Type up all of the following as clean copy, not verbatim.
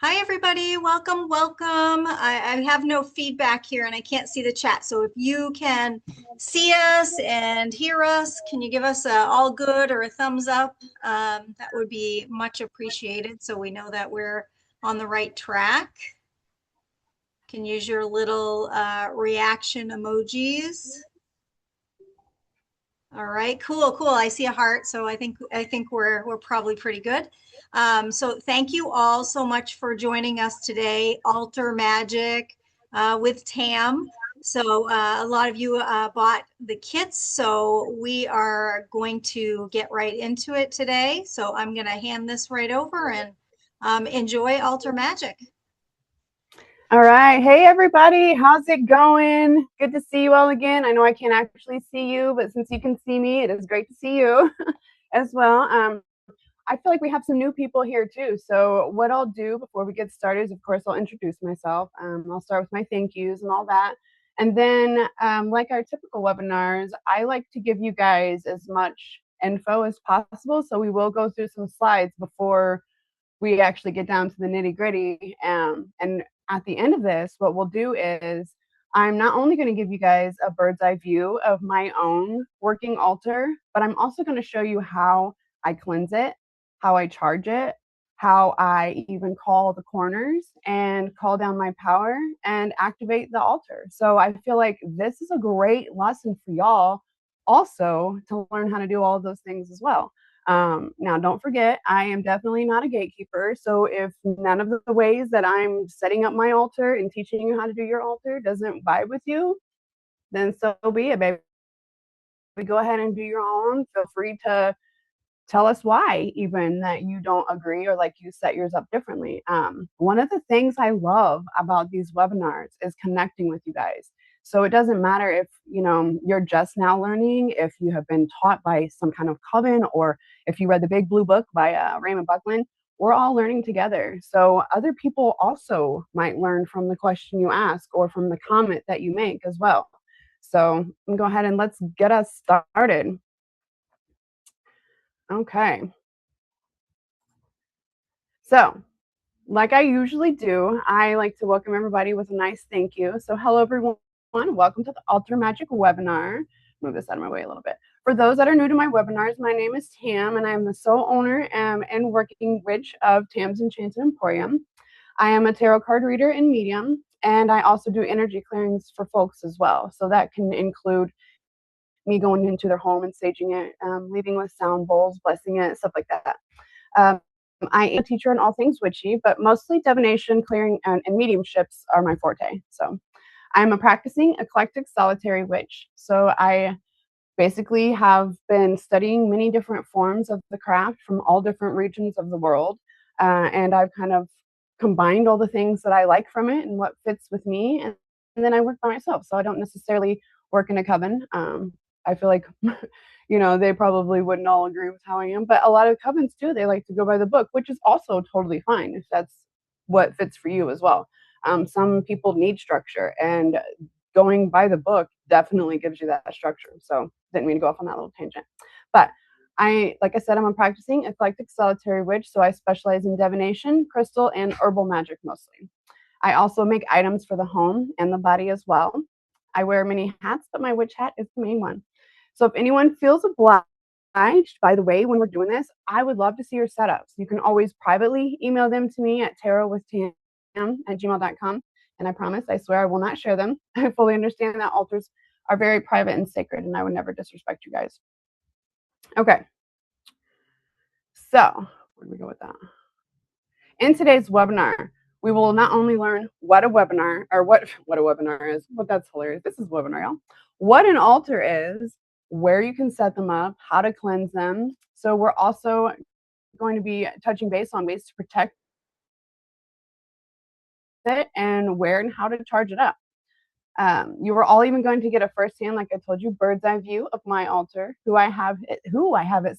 Hi, everybody. Welcome, welcome. I have no feedback here and I can't see the chat. So if you can see us and hear us, can you give us a all good or a thumbs up? That would be much appreciated so we know that we're on the right track. Can use your little reaction emojis. All right, cool, cool. I see a heart, so I think we're probably pretty good. So thank you all so much for joining us today. Altar Magic with Tam. So a lot of you bought the kits, so we are going to get right into it today. So I'm going to hand this right over and enjoy Altar Magic. All right. Hey, everybody. How's it going? Good to see you all again. I know I can't actually see you, but since you can see me, it is great to see you as well. I feel like we have some new people here too. So, what I'll do before we get started is, of course, I'll introduce myself. I'll start with my thank yous and all that. And then, like our typical webinars, I like to give you guys as much info as possible. So, we will go through some slides before we actually get down to the nitty gritty. And at the end of this, what we'll do is I'm not only going to give you guys a bird's eye view of my own working altar, but I'm also going to show you how I cleanse it, how I charge it, how I even call the corners and call down my power and activate the altar. So I feel like this is a great lesson for y'all also to learn how to do all of those things as well. Now, don't forget, I am definitely not a gatekeeper. So if none of the ways that I'm setting up my altar and teaching you how to do your altar doesn't vibe with you, then so be it, baby. Go ahead and do your own. Feel free to tell us why, even that you don't agree or like you set yours up differently. One of the things I love about these webinars is connecting with you guys. So it doesn't matter if you're just now learning, if you have been taught by some kind of coven, or if you read the Big Blue Book by Raymond Buckland. We're all learning together. So other people also might learn from the question you ask or from the comment that you make as well. So go ahead and let's get us started. Okay. So, like I usually do, I like to welcome everybody with a nice thank you. So, hello, everyone. Welcome to the Altar Magic webinar. Move this out of my way a little bit. For those that are new to my webinars, my name is Tam, and I am the sole owner and working witch of Tam's Enchanted Emporium. I am a tarot card reader and medium, and I also do energy clearings for folks as well. So, that can include me going into their home and saging it, leaving with sound bowls, blessing it, stuff like that. Um, I am a teacher in all things witchy, but mostly divination, clearing, and mediumships are my forte. So I'm a practicing eclectic solitary witch. So I basically have been studying many different forms of the craft from all different regions of the world. And I've kind of combined all the things that I like from it and what fits with me. And then I work by myself. So I don't necessarily work in a coven. I feel like, they probably wouldn't all agree with how I am, but a lot of covens do. They like to go by the book, which is also totally fine if that's what fits for you as well. Some people need structure, and going by the book definitely gives you that structure. So didn't mean to go off on that little tangent. But like I said, I'm a practicing eclectic solitary witch, so I specialize in divination, crystal, and herbal magic mostly. I also make items for the home and the body as well. I wear many hats, but my witch hat is the main one. So if anyone feels obliged, by the way, when we're doing this, I would love to see your setups. You can always privately email them to me at tarotwithtam@gmail.com. And I promise, I swear, I will not share them. I fully understand that altars are very private and sacred, and I would never disrespect you guys. Okay. So, where do we go with that? In today's webinar, we will not only learn what a webinar or what a webinar is, but that's hilarious. This is webinar, y'all. What an altar is, where you can set them up, how to cleanse them. So we're also going to be touching base on ways to protect it and where and how to charge it up. You are all even going to get a firsthand, like I told you, bird's eye view of my altar, who I have it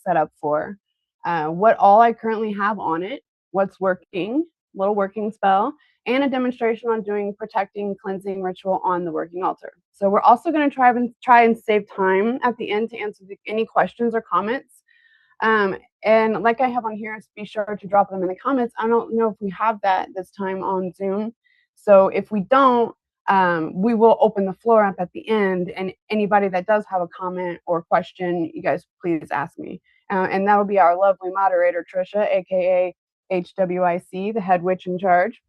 set up for, what all I currently have on it, what's working, little working spell, and a demonstration on doing protecting, cleansing ritual on the working altar. So we're also going to try and save time at the end to answer any questions or comments. And like I have on here, be sure to drop them in the comments. I don't know if we have that this time on Zoom. So if we don't, we will open the floor up at the end, and anybody that does have a comment or question, you guys please ask me. And that'll be our lovely moderator, Trisha, aka HWIC, the head witch in charge.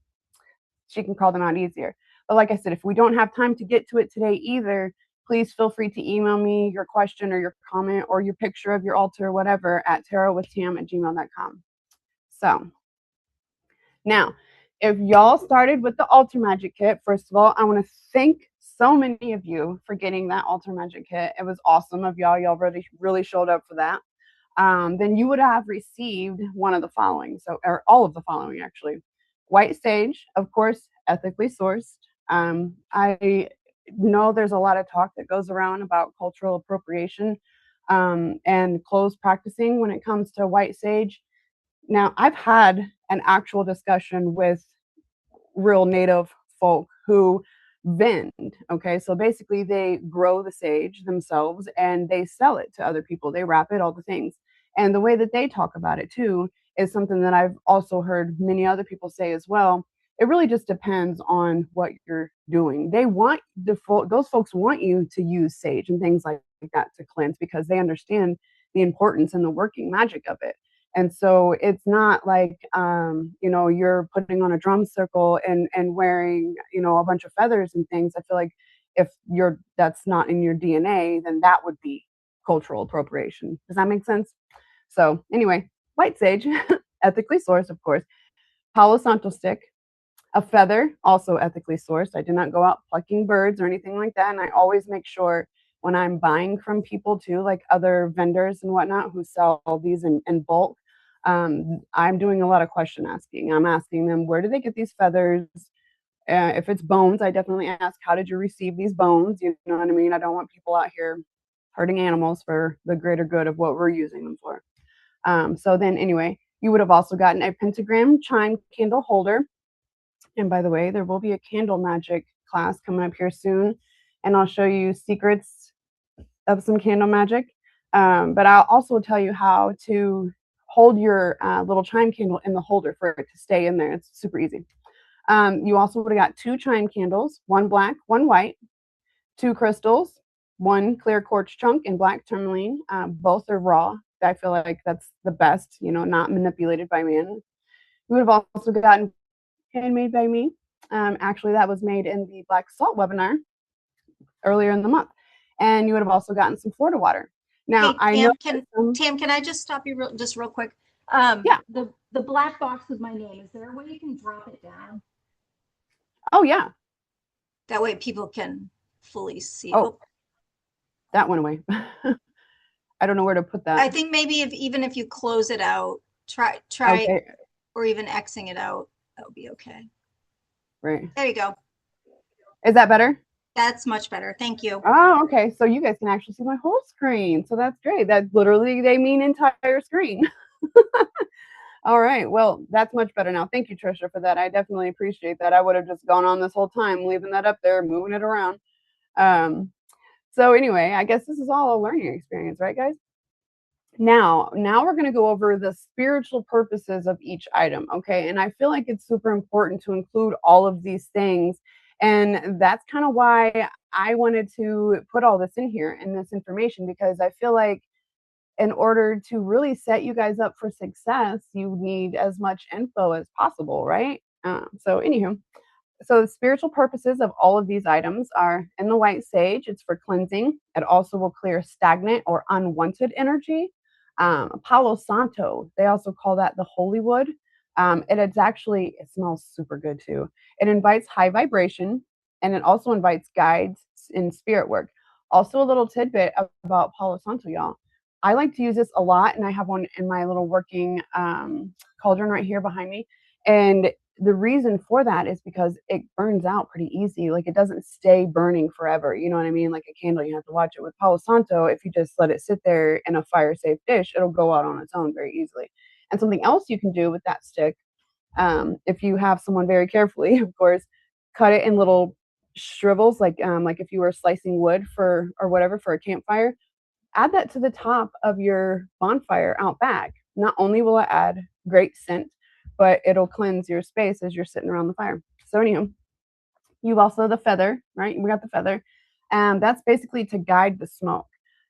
She can call them out easier. But like I said, if we don't have time to get to it today either, please feel free to email me your question or your comment or your picture of your altar or whatever at tarotwithtam@gmail.com. So now, if y'all started with the altar magic kit, first of all, I want to thank so many of you for getting that altar magic kit. It was awesome of y'all. Y'all really showed up for that. Then you would have received one of the following, or all of the following actually. White sage, of course, ethically sourced. I know there's a lot of talk that goes around about cultural appropriation and closed practicing when it comes to white sage. Now, I've had an actual discussion with real native folk who vend. Okay, so basically they grow the sage themselves and they sell it to other people. They wrap it, all the things. And the way that they talk about it too is something that I've also heard many other people say as well. It really just depends on what you're doing. They want those folks want you to use sage and things like that to cleanse because they understand the importance and the working magic of it. And so it's not like you're putting on a drum circle and wearing a bunch of feathers and things. I feel like if that's not in your DNA, then that would be cultural appropriation. Does that make sense? So anyway, white sage, ethically sourced, of course. Palo Santo stick, a feather, also ethically sourced. I do not go out plucking birds or anything like that. And I always make sure when I'm buying from people too, like other vendors and whatnot who sell these in bulk, I'm doing a lot of question asking. I'm asking them, where do they get these feathers? If it's bones, I definitely ask, how did you receive these bones? You know what I mean? I don't want people out here hurting animals for the greater good of what we're using them for. So then anyway, you would have also gotten a pentagram chime candle holder. And by the way, there will be a candle magic class coming up here soon. And I'll show you secrets of some candle magic. But I'll also tell you how to hold your little chime candle in the holder for it to stay in there. It's super easy. You also would have got 2 chime candles, 1 black, 1 white, 2 crystals, 1 clear quartz chunk and black tourmaline. Both are raw. I feel like that's the best, not manipulated by man. You would have also gotten handmade by me. Actually, that was made in the Black Salt webinar earlier in the month. And you would have also gotten some Florida water. Now, hey, Tam, can I just stop you real quick? Yeah. The black box with my name, is there a way you can drop it down? Oh, yeah. That way people can fully see. Oh. That went away. I don't know where to put that. I think maybe even if you close it out, try okay. Or even Xing it out, that would be okay. Right. There you go. Is that better? That's much better. Thank you. Oh, okay. So you guys can actually see my whole screen. So that's great. That literally, they mean entire screen. All right. Well, that's much better now. Thank you, Trisha, for that. I definitely appreciate that. I would have just gone on this whole time, leaving that up there, moving it around. So anyway, I guess this is all a learning experience, right, guys? Now we're going to go over the spiritual purposes of each item, okay? And I feel like it's super important to include all of these things. And that's kind of why I wanted to put all this in here and this information, because I feel like in order to really set you guys up for success, you need as much info as possible, right? So anywho, so the spiritual purposes of all of these items are in the white sage, it's for cleansing. It also will clear stagnant or unwanted energy. Palo Santo, they also call that the holy wood. It smells super good too. It invites high vibration, and it also invites guides in spirit work. Also, a little tidbit about Palo Santo, y'all. I like to use this a lot, and I have one in my little working cauldron right here behind me. And the reason for that is because it burns out pretty easy. Like, it doesn't stay burning forever. You know what I mean? Like a candle, you have to watch it. With Palo Santo, if you just let it sit there in a fire safe dish, it'll go out on its own very easily. And something else you can do with that stick, if you have someone very carefully, of course, cut it in little shrivels, like if you were slicing wood or whatever for a campfire, add that to the top of your bonfire out back. Not only will it add great scent, but it'll cleanse your space as you're sitting around the fire. So anywho, you've also the feather, right? We got the feather, and that's basically to guide the smoke.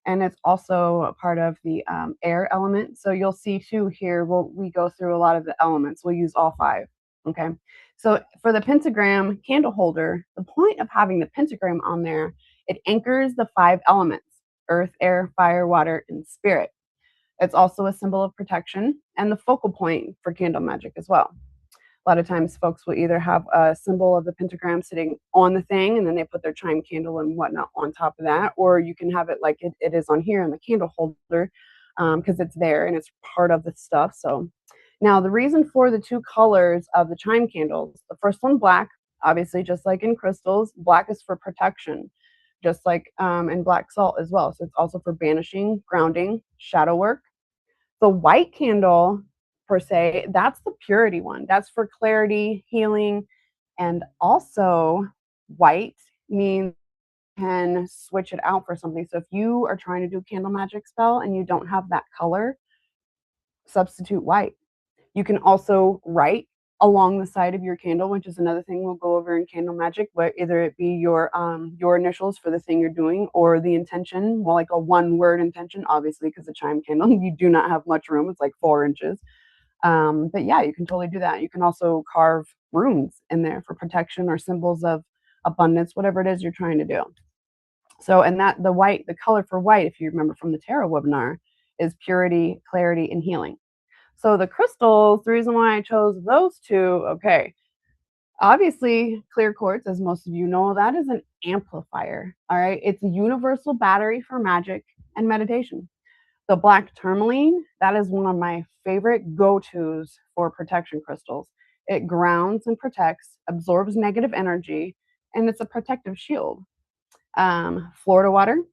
And it's also a part of the air element. So you'll see too here, we go through a lot of the elements. We'll use all five. Okay. So for the pentagram candle holder, the point of having the pentagram on there, it anchors the five elements: earth, air, fire, water, and spirit. It's also a symbol of protection and the focal point for candle magic as well. A lot of times folks will either have a symbol of the pentagram sitting on the thing and then they put their chime candle and whatnot on top of that, or you can have it like it is on here in the candle holder, because it's there and it's part of the stuff. So now the reason for the two colors of the chime candles, the first one black, obviously just like in crystals, black is for protection, just like in black salt as well. So it's also for banishing, grounding, shadow work. The white candle, per se, that's the purity one. That's for clarity, healing, and also white means you can switch it out for something. So if you are trying to do candle magic spell and you don't have that color, substitute white. You can also write along the side of your candle, which is another thing we'll go over in candle magic, but either it be your initials for the thing you're doing or the intention, well, like a one word intention, obviously, because the chime candle, you do not have much room. It's like 4 inches. But yeah, you can totally do that. You can also carve runes in there for protection or symbols of abundance, whatever it is you're trying to do. So, and that the color for white, if you remember from the tarot webinar, is purity, clarity, and healing. So the crystals, the reason why I chose those two, okay, obviously clear quartz, as most of you know, that is an amplifier. All right, it's a universal battery for magic and meditation. The black tourmaline, that is one of my favorite go-tos for protection crystals. It grounds and protects, absorbs negative energy, and it's a protective shield. Florida water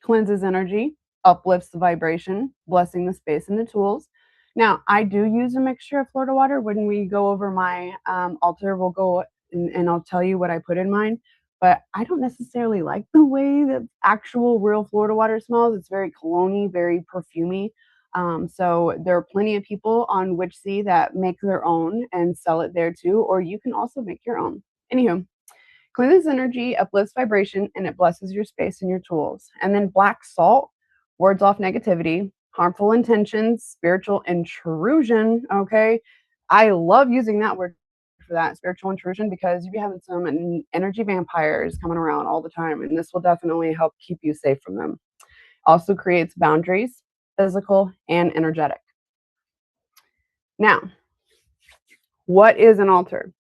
cleanses energy, uplifts the vibration, blessing the space and the tools. Now, I do use a mixture of Florida water. When we go over my altar, we'll go and I'll tell you what I put in mine. But I don't necessarily like the way that actual real Florida water smells. It's very cologne-y, very perfumey. So there are plenty of people on Witchsea that make their own and sell it there too, or you can also make your own. Anywho, cleanses energy, uplifts vibration, and it blesses your space and your tools. And then black salt wards off negativity, harmful intentions, spiritual intrusion. Okay. I love using that word for that, spiritual intrusion, because you be having some energy vampires coming around all the time, and this will definitely help keep you safe from them. Also creates boundaries, physical and energetic. Now, what is an altar?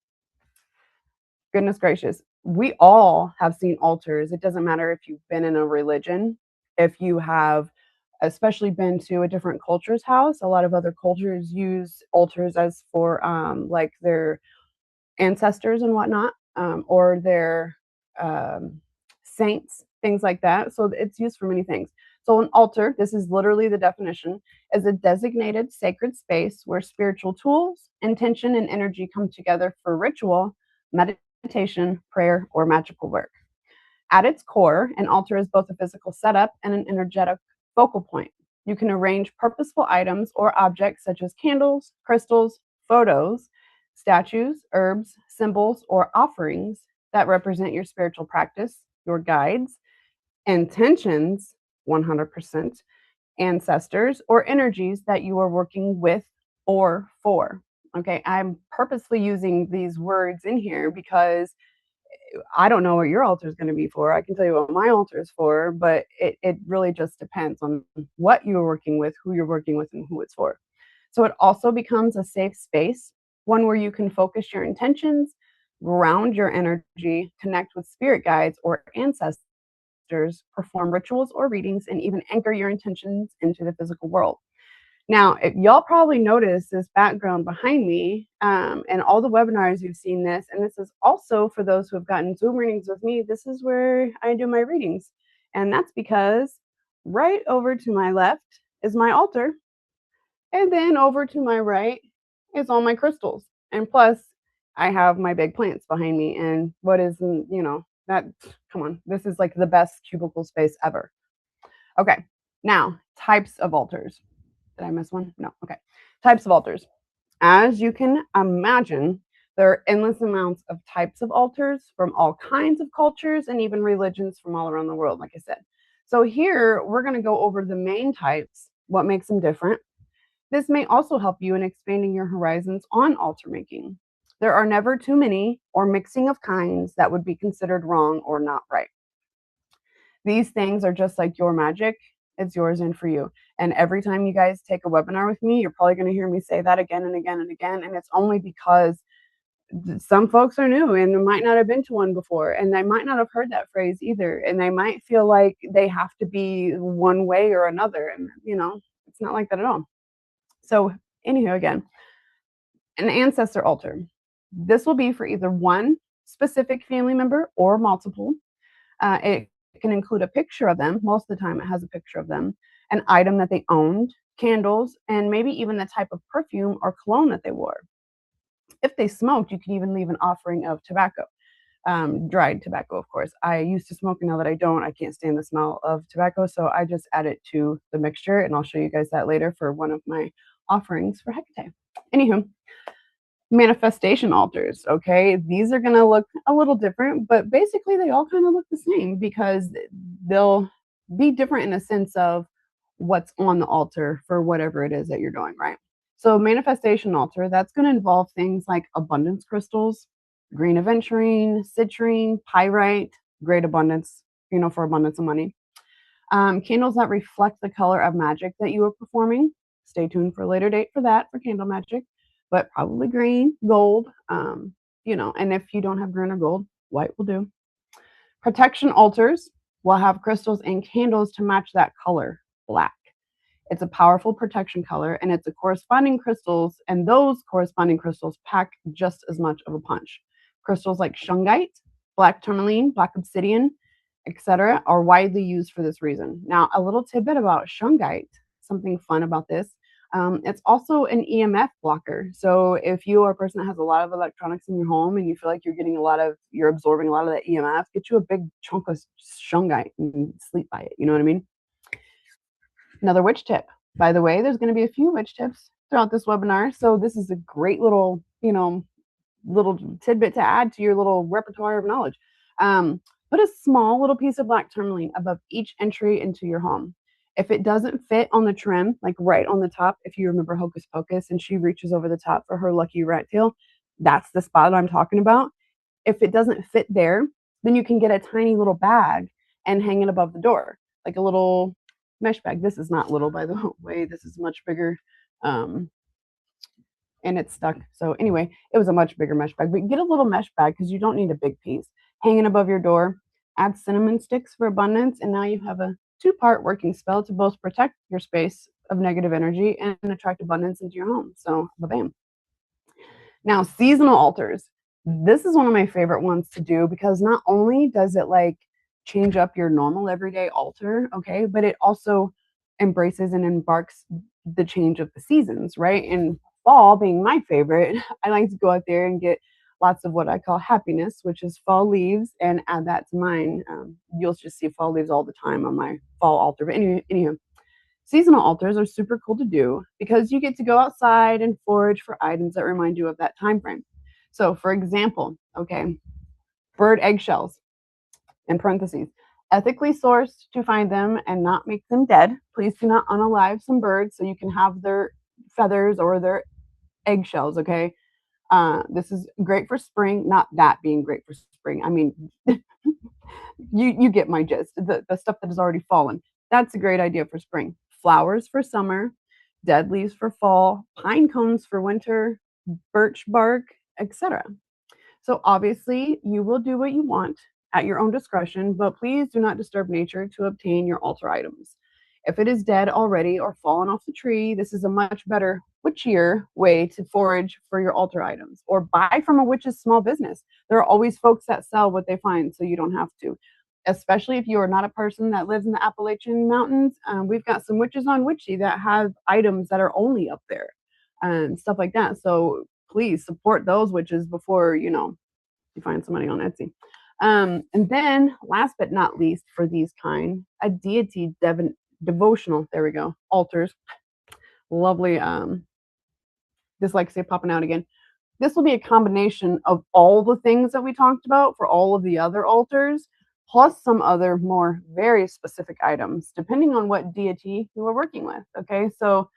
Goodness gracious. We all have seen altars. It doesn't matter if you've been in a religion, if you have especially been to a different culture's house. A lot of other cultures use altars as for like their ancestors and whatnot, or their saints, things like that. So it's used for many things. So an altar, this is literally the definition, is a designated sacred space where spiritual tools, intention, and energy come together for ritual, meditation, prayer, or magical work. At its core, an altar is both a physical setup and an energetic focal point. You can arrange purposeful items or objects such as candles, crystals, photos, statues, herbs, symbols, or offerings that represent your spiritual practice, your guides, intentions, 100%, ancestors, or energies that you are working with or for. Okay, I'm purposely using these words in here because I don't know what your altar is going to be for. I can tell you what my altar is for, but it really just depends on what you're working with, who you're working with, and who it's for. So it also becomes a safe space, one where you can focus your intentions, ground your energy, connect with spirit guides or ancestors, perform rituals or readings, and even anchor your intentions into the physical world. Now, if y'all probably noticed this background behind me, and all the webinars you've seen this, and this is also for those who have gotten Zoom readings with me, this is where I do my readings. And that's because right over to my left is my altar, and then over to my right is all my crystals. And plus, I have my big plants behind me. And what is, that, come on, this is like the best cubicle space ever. Okay, Now, types of altars. Did I miss one? No. Okay. Types of altars. As you can imagine, there are endless amounts of types of altars from all kinds of cultures and even religions from all around the world, like I said. So here we're going to go over the main types, what makes them different. This may also help you in expanding your horizons on altar making. There are never too many or mixing of kinds that would be considered wrong or not right. These things are just like your magic. It's yours and for you. And every time you guys take a webinar with me, you're probably going to hear me say that again and again and again. And it's only because some folks are new and might not have been to one before, and they might not have heard that phrase either. And they might feel like they have to be one way or another. And, it's not like that at all. So, anywho, again, an ancestor altar. This will be for either one specific family member or multiple. It can include a picture of them. Most of the time it has a picture of them, an item that they owned, candles, and maybe even the type of perfume or cologne that they wore. If they smoked, you can even leave an offering of tobacco, dried tobacco, of course. I used to smoke, and now that I don't, I can't stand the smell of tobacco, so I just add it to the mixture, and I'll show you guys that later for one of my offerings for Hecate. Anywho, manifestation altars. Okay, these are going to look a little different, but basically they all kind of look the same because they'll be different in a sense of what's on the altar for whatever it is that you're doing, right? So manifestation altar, that's going to involve things like abundance crystals, green aventurine, citrine, pyrite, great abundance, for abundance of money. Candles that reflect the color of magic that you are performing. Stay tuned for a later date for that, for candle magic, but probably green, gold, and if you don't have green or gold, white will do. Protection altars will have crystals and candles to match that color, black. It's a powerful protection color, and it's a corresponding crystals, and those corresponding crystals pack just as much of a punch. Crystals like shungite, black tourmaline, black obsidian, etc., are widely used for this reason. Now, a little tidbit about shungite, something fun about this. It's also an EMF blocker. So if you are a person that has a lot of electronics in your home and you feel like you're absorbing a lot of that EMF, get you a big chunk of shungite and sleep by it. You know what I mean? Another witch tip. By the way, there's going to be a few witch tips throughout this webinar. So this is a great little, little tidbit to add to your little repertoire of knowledge. Put a small little piece of black tourmaline above each entry into your home. If it doesn't fit on the trim, like right on the top, if you remember Hocus Pocus and she reaches over the top for her lucky rat tail, that's the spot I'm talking about. If it doesn't fit there, then you can get a tiny little bag and hang it above the door, like a little mesh bag. This is not little, by the way. This is much bigger. And it's stuck. So anyway, it was a much bigger mesh bag, but get a little mesh bag because you don't need a big piece. Hang it above your door, add cinnamon sticks for abundance, and now you have a 2-part working spell to both protect your space of negative energy and attract abundance into your home. So, bam. Now, seasonal altars. This is one of my favorite ones to do because not only does it change up your normal everyday altar, okay, but it also embraces and embarks the change of the seasons, right? And fall being my favorite, I like to go out there and get lots of what I call happiness, which is fall leaves, and add that to mine. You'll just see fall leaves all the time on my fall altar. But anyway, seasonal altars are super cool to do because you get to go outside and forage for items that remind you of that time frame. So, for example, okay, bird eggshells, in parentheses, ethically sourced to find them and not make them dead. Please do not unalive some birds so you can have their feathers or their eggshells, okay? This is great for spring, not that being great for spring. I mean, you get my gist. The stuff that has already fallen. That's a great idea for spring. Flowers for summer, dead leaves for fall, pine cones for winter, birch bark, etc. So obviously you will do what you want at your own discretion, but please do not disturb nature to obtain your altar items. If it is dead already or fallen off the tree, this is a much better, witchier way to forage for your altar items or buy from a witch's small business. There are always folks that sell what they find, so you don't have to. Especially if you are not a person that lives in the Appalachian Mountains, we've got some witches on Witchy that have items that are only up there and stuff like that. So please support those witches before, you find somebody on Etsy. And then last but not least for these kind, a deity devotional, there we go, altars. Lovely dyslexia popping out again. This will be a combination of all the things that we talked about for all of the other altars, plus some other more very specific items, depending on what deity you are working with. Okay, so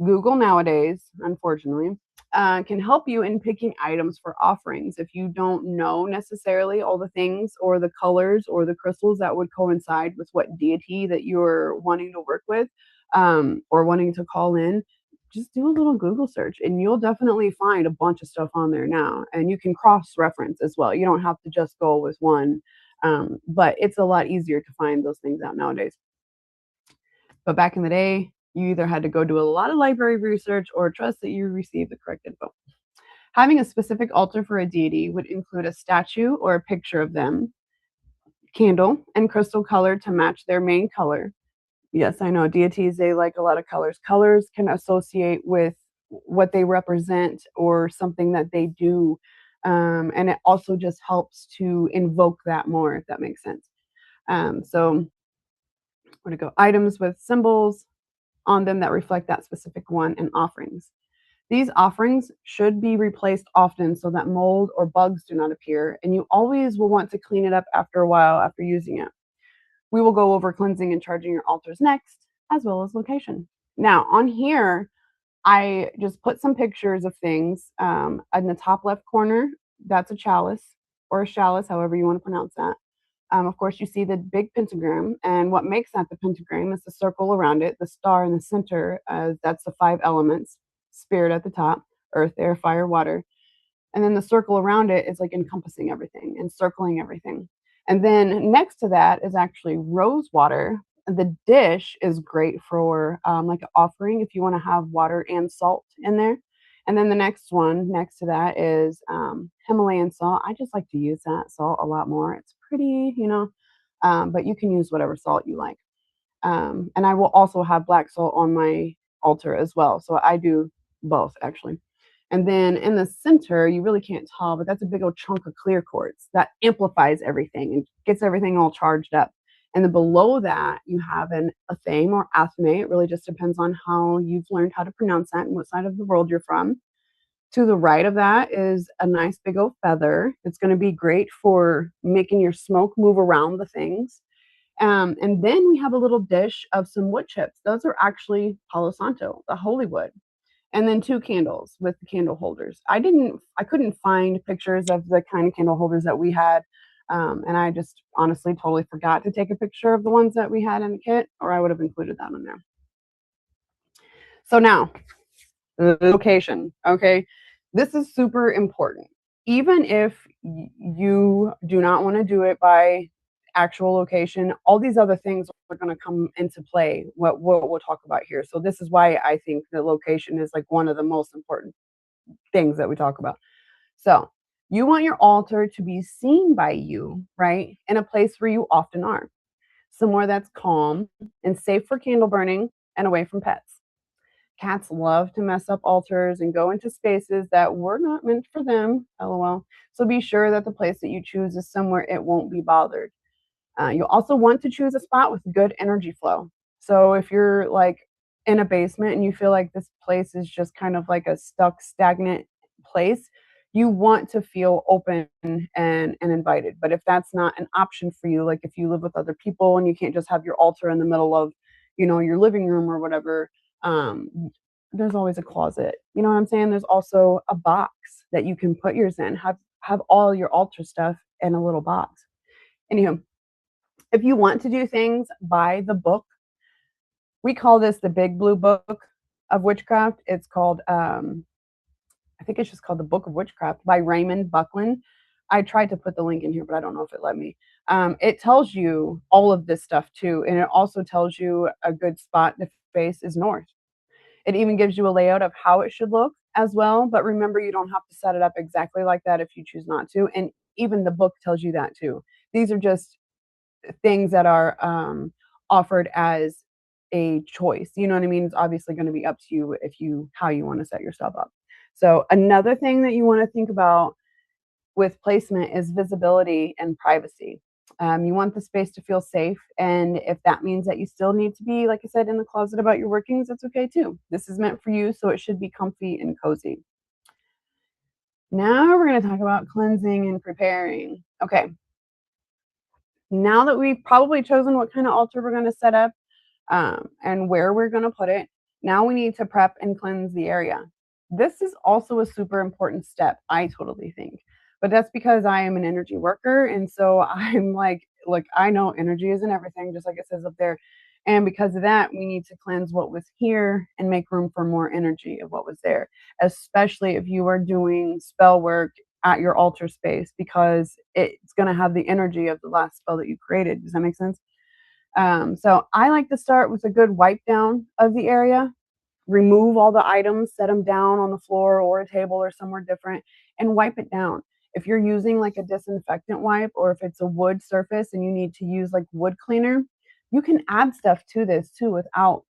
Google nowadays, unfortunately, can help you in picking items for offerings. If you don't know necessarily all the things or the colors or the crystals that would coincide with what deity that you're wanting to work with, or wanting to call in, just do a little Google search and you'll definitely find a bunch of stuff on there now. And you can cross reference as well. You don't have to just go with one, but it's a lot easier to find those things out nowadays. But back in the day, you either had to go do a lot of library research or trust that you received the correct info. Having a specific altar for a deity would include a statue or a picture of them, candle, and crystal color to match their main color. Yes, I know deities, they like a lot of colors. Colors can associate with what they represent or something that they do. And it also just helps to invoke that more, if that makes sense. So where to go? Items with symbols on them that reflect that specific one, and offerings. These offerings should be replaced often so that mold or bugs do not appear, and you always will want to clean it up after a while after using it. We will go over cleansing and charging your altars next, as well as location. Now, on here, I just put some pictures of things. In the top left corner, that's a chalice, or a chalice, however you want to pronounce that. Of course, you see the big pentagram, and what makes that the pentagram is the circle around it, the star in the center. That's the 5 elements, spirit at the top, earth, air, fire, water. And then the circle around it is like encompassing everything and circling everything. And then next to that is actually rose water. The dish is great for like an offering if you want to have water and salt in there. And then the next one next to that is Himalayan salt. I just like to use that salt a lot more. It's pretty, but you can use whatever salt you like. And I will also have black salt on my altar as well. So I do both actually. And then in the center, you really can't tell, but that's a big old chunk of clear quartz that amplifies everything and gets everything all charged up. And then below that, you have an athame or athame. It really just depends on how you've learned how to pronounce that and what side of the world you're from. To the right of that is a nice big old feather. It's going to be great for making your smoke move around the things. And then we have a little dish of some wood chips. Those are actually Palo Santo, the holy wood. And then 2 candles with the candle holders. I couldn't find pictures of the kind of candle holders that we had. And I just honestly totally forgot to take a picture of the ones that we had in the kit, or I would have included that in there. So now, the location, okay? This is super important. Even if you do not want to do it by actual location, all these other things are going to come into play, what we'll talk about here. So this is why I think the location is like one of the most important things that we talk about. So you want your altar to be seen by you, right? In a place where you often are. Somewhere that's calm and safe for candle burning and away from pets. Cats love to mess up altars and go into spaces that were not meant for them, lol. So be sure that the place that you choose is somewhere it won't be bothered. You'll also want to choose a spot with good energy flow. So if you're like in a basement and you feel like this place is just kind of like a stuck, stagnant place, you want to feel open and invited. But if that's not an option for you, like if you live with other people and you can't just have your altar in the middle of, your living room or whatever, there's always a closet. You know what I'm saying? There's also a box that you can put yours in. Have all your altar stuff in a little box. Anywho, if you want to do things by the book, we call this the Big Blue Book of Witchcraft. It's called, I think it's just called the Book of Witchcraft by Raymond Buckland. I tried to put the link in here, but I don't know if it let me. It tells you all of this stuff too. And it also tells you a good spot to face is north. It even gives you a layout of how it should look as well. But remember, you don't have to set it up exactly like that if you choose not to. And even the book tells you that too. These are just things that are offered as a choice. You know what I mean? It's obviously going to be up to you how you want to set yourself up. So another thing that you want to think about with placement is visibility and privacy. You want the space to feel safe. And if that means that you still need to be, like I said, in the closet about your workings, that's okay too. This is meant for you, so it should be comfy and cozy. Now we're going to talk about cleansing and preparing. Okay. Now that we've probably chosen what kind of altar we're going to set up and where we're going to put it, now we need to prep and cleanse the area. This is also a super important step, I totally think. But that's because I am an energy worker. And so I'm like, look, I know energy isn't everything, just like it says up there. And because of that, we need to cleanse what was here and make room for more energy of what was there, especially if you are doing spell work at your altar space, because it's going to have the energy of the last spell that you created. Does that make sense? So I like to start with a good wipe down of the area, remove all the items, set them down on the floor or a table or somewhere different, and wipe it down. If you're using like a disinfectant wipe, or if it's a wood surface and you need to use like wood cleaner, you can add stuff to this too without,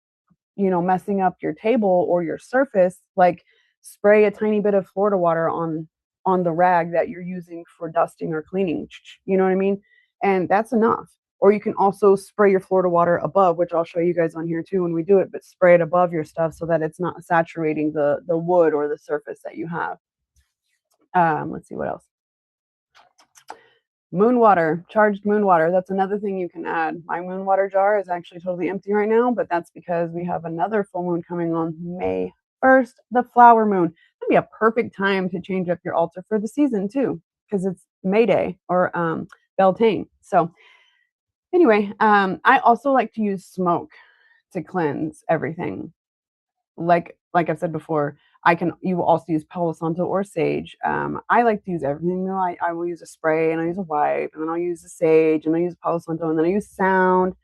messing up your table or your surface. Like spray a tiny bit of Florida water on the rag that you're using for dusting or cleaning. You know what I mean? And that's enough. Or you can also spray your Florida water above, which I'll show you guys on here too when we do it, but spray it above your stuff so that it's not saturating the wood or the surface that you have. Let's see what else. Moon water, charged moon water. That's another thing you can add. My moon water jar is actually totally empty right now, but that's because we have another full moon coming on May 1st, the flower moon. That'd be a perfect time to change up your altar for the season too, because it's May Day or Beltane. So anyway, I also like to use smoke to cleanse everything. Like I've said before, you will also use Palo Santo or sage. I like to use everything though. I will use a spray and I use a wipe and then I'll use the sage and I use Palo Santo and then I use sound.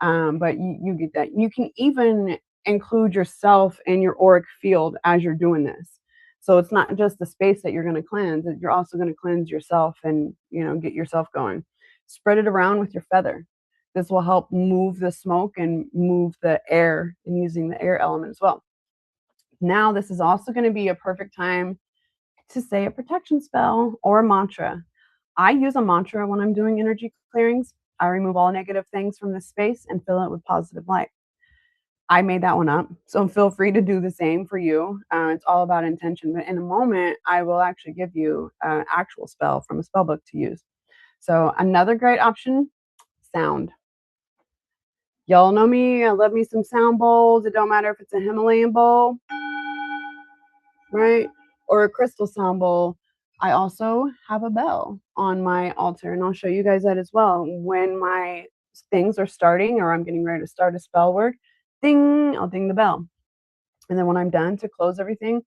But you get that. You can even include yourself in your auric field as you're doing this. So it's not just the space that you're going to cleanse, you're also going to cleanse yourself and, get yourself going. Spread it around with your feather. This will help move the smoke and move the air and using the air element as well. Now, this is also going to be a perfect time to say a protection spell or a mantra. I use a mantra when I'm doing energy clearings. I remove all negative things from the space and fill it with positive light. I made that one up, so feel free to do the same for you. It's all about intention. But in a moment, I will actually give you an actual spell from a spell book to use. So another great option, sound. Y'all know me. I love me some sound bowls. It don't matter if it's a Himalayan bowl, right? Or a crystal sound bowl. I also have a bell on my altar, and I'll show you guys that as well. When my things are starting or I'm getting ready to start a spell work, ding, I'll ding the bell. And then when I'm done to close everything,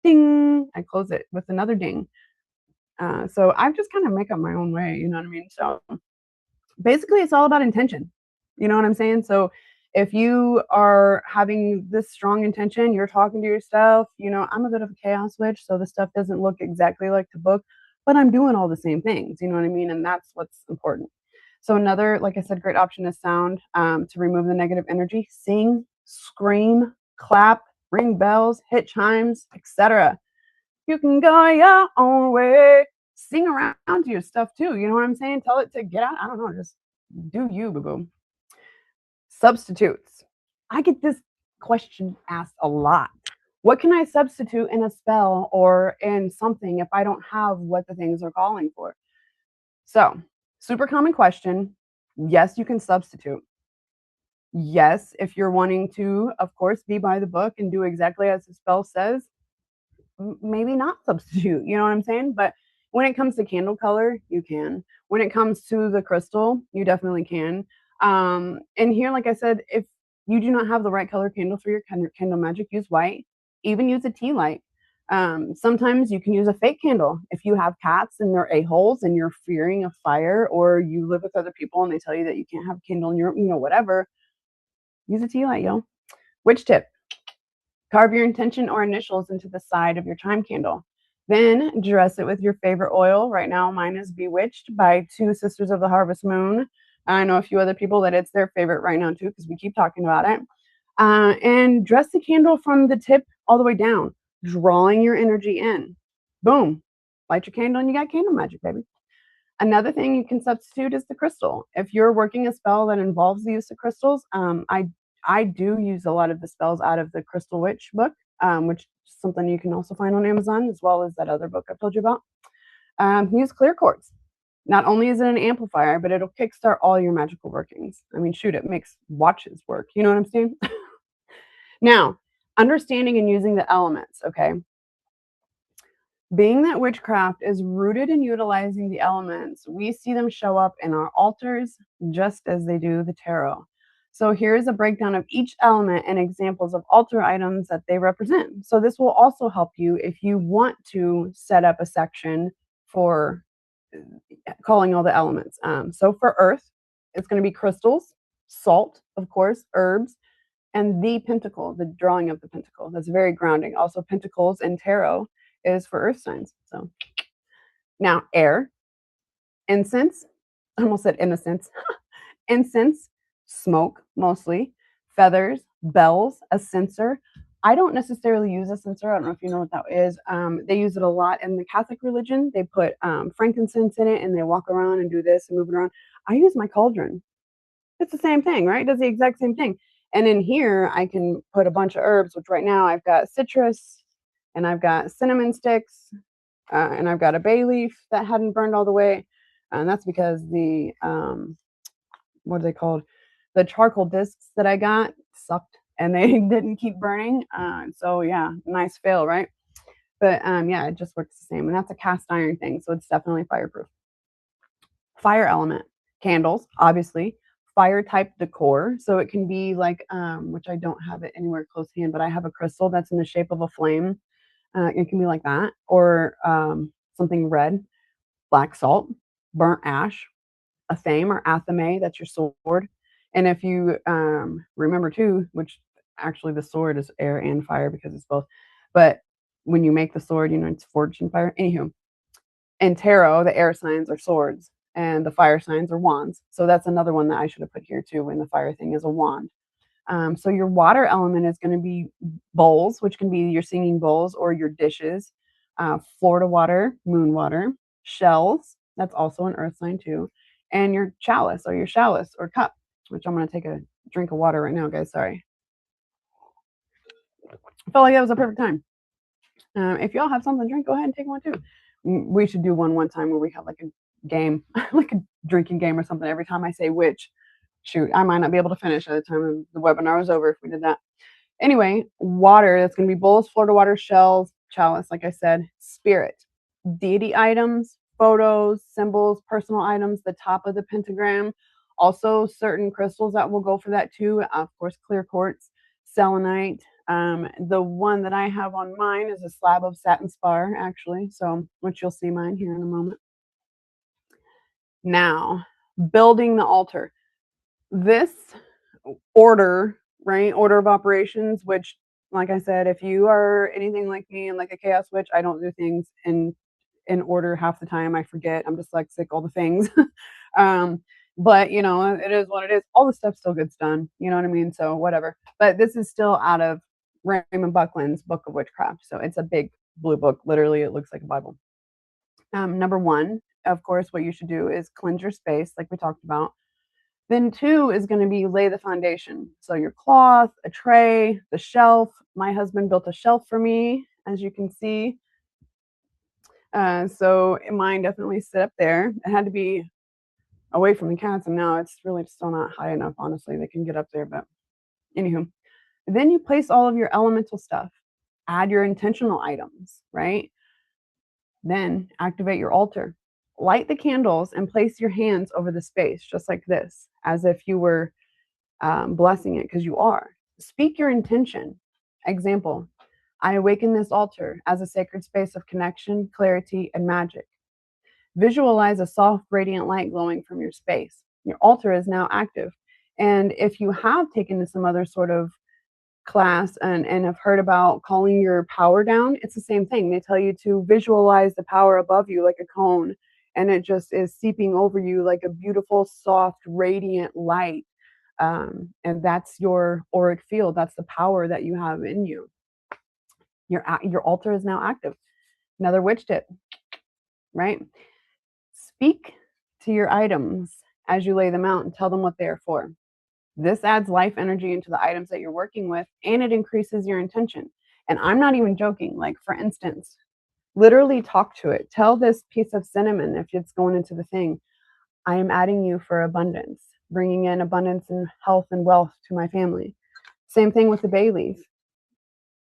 ding, I close it with another ding. So I just kind of make up my own way, you know what I mean? So basically, it's all about intention. You know what I'm saying? So if you are having this strong intention, you're talking to yourself, I'm a bit of a chaos witch, so the stuff doesn't look exactly like the book, but I'm doing all the same things, you know what I mean? And that's what's important. So another, like I said, great option is sound to remove the negative energy. Sing, scream, clap, ring bells, hit chimes, etc. You can go your own way. Sing around to your stuff too. You know what I'm saying? Tell it to get out. I don't know. Just do you, boo-boo. Substitutes. I get this question asked a lot. What can I substitute in a spell or in something if I don't have what the things are calling for? So, super common question. Yes, you can substitute. Yes, if you're wanting to, of course, be by the book and do exactly as the spell says, maybe not substitute. You know what I'm saying? But when it comes to candle color, you can. When it comes to the crystal, you definitely can. And here, like I said, if you do not have the right color candle for your candle magic, use white. Even use a tea light. Sometimes you can use a fake candle. If you have cats and they're a-holes and you're fearing of fire, or you live with other people and they tell you that you can't have a candle in your, whatever, use a tea light, yo. Witch tip. Carve your intention or initials into the side of your chime candle. Then dress it with your favorite oil. Right now, mine is Bewitched by Two Sisters of the Harvest Moon. I know a few other people that it's their favorite right now, too, because we keep talking about it. And dress the candle from the tip all the way down, drawing your energy in. Boom. Light your candle and you got candle magic, baby. Another thing you can substitute is the crystal. If you're working a spell that involves the use of crystals, I do use a lot of the spells out of the Crystal Witch book, which is something you can also find on Amazon, as well as that other book I've told you about. Use clear quartz. Not only is it an amplifier, but it'll kickstart all your magical workings. I mean, shoot, it makes watches work. You know what I'm saying? Now, understanding and using the elements, okay? Being that witchcraft is rooted in utilizing the elements, we see them show up in our altars just as they do the tarot. So here's a breakdown of each element and examples of altar items that they represent. So this will also help you if you want to set up a section for calling all the elements. So for earth, it's going to be crystals, salt, of course, herbs, and the pentacle, the drawing of the pentacle. That's very grounding. Also, pentacles in tarot is for earth signs. So now air, incense, I almost said innocence, incense, smoke mostly, feathers, bells, a censer. I don't necessarily use a censer. I don't know if you know what that is. They use it a lot in the Catholic religion. They put frankincense in it and they walk around and do this and move it around. I use my cauldron. It's the same thing, right? It does the exact same thing. And in here, I can put a bunch of herbs, which right now I've got citrus and I've got cinnamon sticks and I've got a bay leaf that hadn't burned all the way. And that's because the, what are they called? The charcoal discs that I got sucked and they didn't keep burning. So yeah, nice fail, right? But yeah, it just works the same. And that's a cast iron thing. So it's definitely fireproof. Fire element, candles, obviously. Fire type decor. So it can be like, which I don't have it anywhere close to hand, but I have a crystal that's in the shape of a flame. It can be like that, or something red, black salt, burnt ash, a thame or athame, that's your sword. And if you remember too, which actually the sword is air and fire because it's both, but when you make the sword, you know, it's forged in fire. Anywho, in tarot, the air signs are swords and the fire signs are wands. So that's another one that I should have put here too when the fire thing is a wand. So your water element is going to be bowls, which can be your singing bowls or your dishes, Florida water, moon water, shells, that's also an earth sign too, and your chalice or cup, which I'm going to take a drink of water right now, guys. Sorry. I felt like that was a perfect time. If y'all have something to drink, go ahead and take one too. We should do one time where we have like a game, like a drinking game or something. Every time I say which, shoot, I might not be able to finish at the time the webinar was over if we did that. Anyway, water, that's going to be bowls, Florida water, shells, chalice, like I said, spirit, deity items, photos, symbols, personal items, the top of the pentagram, also certain crystals that will go for that too. Of course, clear quartz, selenite. The one that I have on mine is a slab of satin spar, actually, so which you'll see mine here in a moment. Now, building the altar. This order, right? Order of operations, which, like I said, if you are anything like me and like a chaos witch, I don't do things in order half the time. I forget. I'm dyslexic, all the things. But you know, it is what it is. All the stuff still gets done. You know what I mean? So whatever. But this is still out of Raymond Buckland's Book of Witchcraft. So it's a big blue book. Literally, it looks like a Bible. Number one, of course, what you should do is cleanse your space, like we talked about. Then two is going to be lay the foundation. So your cloth, a tray, the shelf. My husband built a shelf for me, as you can see. So mine definitely sit up there. It had to be away from the cats, and now it's really still not high enough. Honestly, they can get up there, but anywho. Then you place all of your elemental stuff. Add your intentional items, right? Then activate your altar. Light the candles and place your hands over the space, just like this, as if you were blessing it, because you are. Speak your intention. Example, I awaken this altar as a sacred space of connection, clarity, and magic. Visualize a soft, radiant light glowing from your space. Your altar is now active. And if you have taken some other sort of class and have heard about calling your power down, it's the same thing. They tell you to visualize the power above you like a cone, and it just is seeping over you like a beautiful, soft, radiant light. And that's your auric field. That's the power that you have in you. Your altar is now active. Another witch tip, right? Speak to your items as you lay them out and tell them what they are for. This adds life energy into the items that you're working with, and it increases your intention. And I'm not even joking. Like, for instance, literally talk to it. Tell this piece of cinnamon, if it's going into the thing, I am adding you for abundance, bringing in abundance and health and wealth to my family. Same thing with the bay leaf.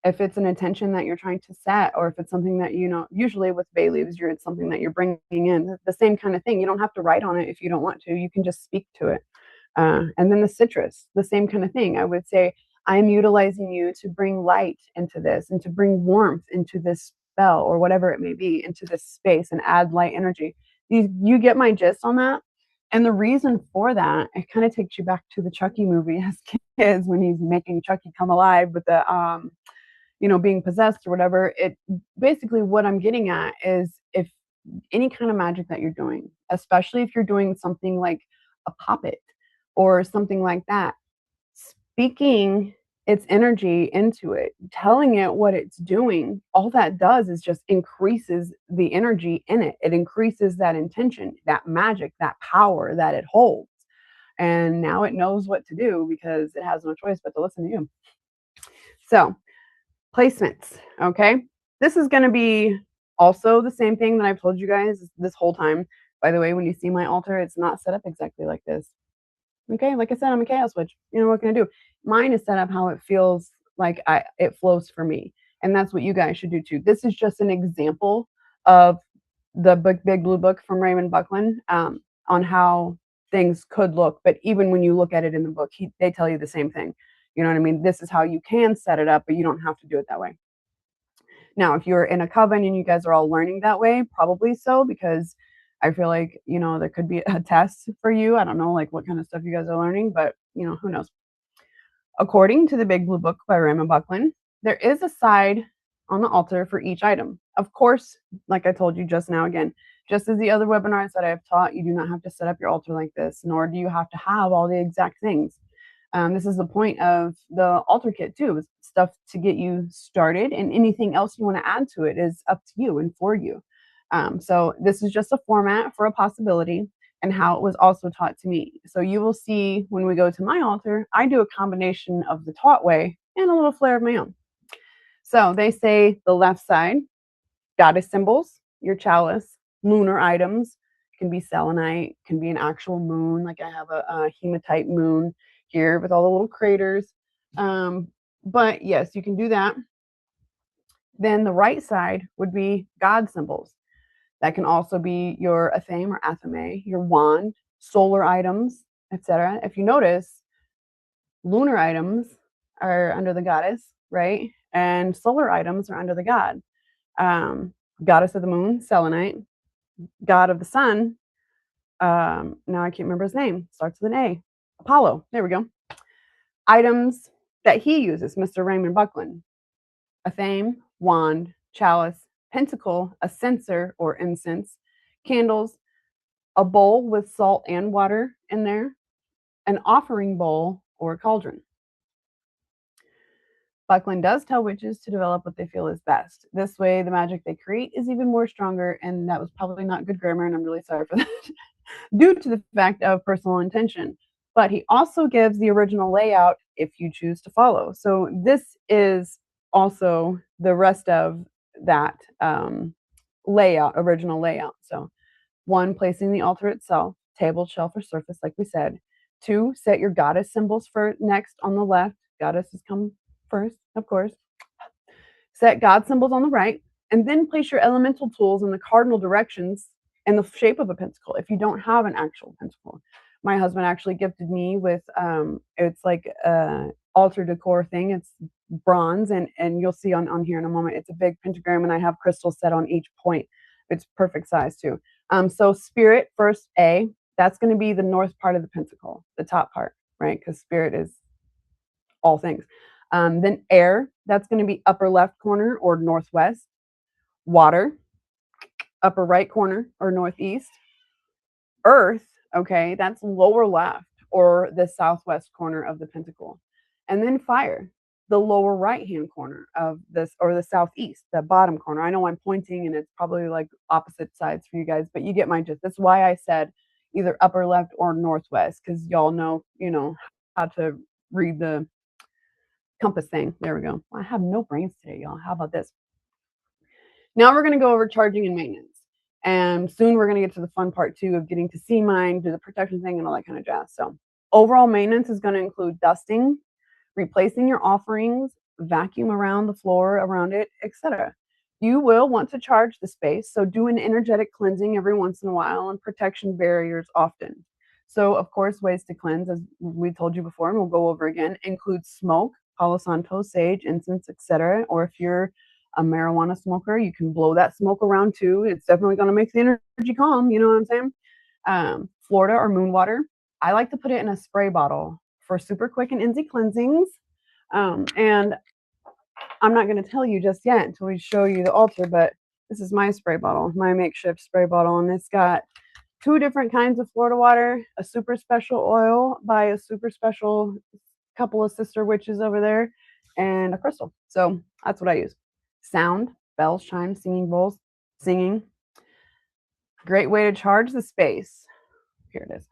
If it's an intention that you're trying to set, or if it's something that, usually with bay leaves, it's something that you're bringing in, the same kind of thing. You don't have to write on it if you don't want to. You can just speak to it. And then the citrus, the same kind of thing. I would say, I am utilizing you to bring light into this and to bring warmth into this spell, or whatever it may be, into this space, and add light energy. You get my gist on that? And the reason for that, it kind of takes you back to the Chucky movie as kids, when he's making Chucky come alive with the, being possessed or whatever. It basically, what I'm getting at is, if any kind of magic that you're doing, especially if you're doing something like a poppet or something like that, speaking its energy into it, telling it what it's doing, all that does is just increases the energy in it. It increases that intention, that magic, that power that it holds. And now it knows what to do, because it has no choice but to listen to you. So, placements, okay? This is going to be also the same thing that I've told you guys this whole time. By the way, when you see my altar, it's not set up exactly like this. Okay, like I said, I'm a chaos witch. What can I do? Mine is set up how it feels like it flows for me. And that's what you guys should do too. This is just an example of the Big Blue Book from Raymond Buckland, on how things could look. But even when you look at it in the book, they tell you the same thing. You know what I mean? This is how you can set it up, but you don't have to do it that way. Now, if you're in a coven and you guys are all learning that way, probably so, because I feel like, there could be a test for you. I don't know, like, what kind of stuff you guys are learning, but, who knows? According to the Big Blue Book by Raymond Buckland, there is a side on the altar for each item. Of course, like I told you just now, again, just as the other webinars that I've taught, you do not have to set up your altar like this, nor do you have to have all the exact things. This is the point of the altar kit too, is stuff to get you started, and anything else you want to add to it is up to you and for you. So this is just a format for a possibility, and how it was also taught to me. So you will see when we go to my altar, I do a combination of the taught way and a little flair of my own. So they say the left side, goddess symbols, your chalice, lunar items, can be selenite, can be an actual moon. Like I have a hematite moon here with all the little craters. But yes, you can do that. Then the right side would be God symbols. That can also be your athame or athame, your wand, solar items, etc. If you notice, lunar items are under the goddess, right? And solar items are under the god. Goddess of the moon, selenite. God of the sun, now I can't remember his name, starts with an A. Apollo, there we go. Items that he uses, Mr. Raymond Buckland: athame, wand, chalice, pentacle, a censer or incense, candles, a bowl with salt and water in there, an offering bowl or cauldron. Buckland does tell witches to develop what they feel is best. This way, the magic they create is even more stronger, and that was probably not good grammar, and I'm really sorry for that, due to the fact of personal intention. But he also gives the original layout if you choose to follow. So this is also the rest of that layout, original layout. So 1, placing the altar itself, table, shelf, or surface, like we said. 2, set your goddess symbols for next on the left. Goddesses come first, of course. Set God symbols on the right, and then place your elemental tools in the cardinal directions in the shape of a pentacle if you don't have an actual pentacle. My husband actually gifted me with, it's like a altar decor thing. It's bronze, and you'll see on here in a moment, it's a big pentagram, and I have crystals set on each point. It's perfect size too. So spirit, first A, that's going to be the north part of the pentacle, the top part, right? Because spirit is all things. Then air, that's going to be upper left corner or northwest. Water, upper right corner or northeast. Earth, okay, that's lower left or the southwest corner of the pentacle. And then fire, the lower right hand corner of this, or the southeast, the bottom corner. I know I'm pointing and it's probably like opposite sides for you guys, but you get my gist. That's why I said, either upper left or northwest, because y'all know, how to read the compass thing. There we go. I have no brains today, y'all. How about this? Now we're going to go over charging and maintenance. And soon we're going to get to the fun part too of getting to see mine, do the protection thing, and all that kind of jazz. So overall maintenance is going to include dusting, replacing your offerings, vacuum around the floor around it, etc. You will want to charge the space, so do an energetic cleansing every once in a while and protection barriers often. So, of course, ways to cleanse, as we told you before, and we'll go over again, include smoke, Palo Santo, sage, incense, etc. Or if you're a marijuana smoker, you can blow that smoke around too. It's definitely going to make the energy calm. You know what I'm saying? Florida or moon water. I like to put it in a spray bottle for super quick and easy cleansings. And I'm not going to tell you just yet until we show you the altar, but this is my spray bottle, my makeshift spray bottle, and it's got 2 different kinds of Florida water, a super special oil by a super special couple of sister witches over there, and a crystal. So that's what I use. Sound, bells, chimes, singing bowls, singing. Great way to charge the space. Here it is.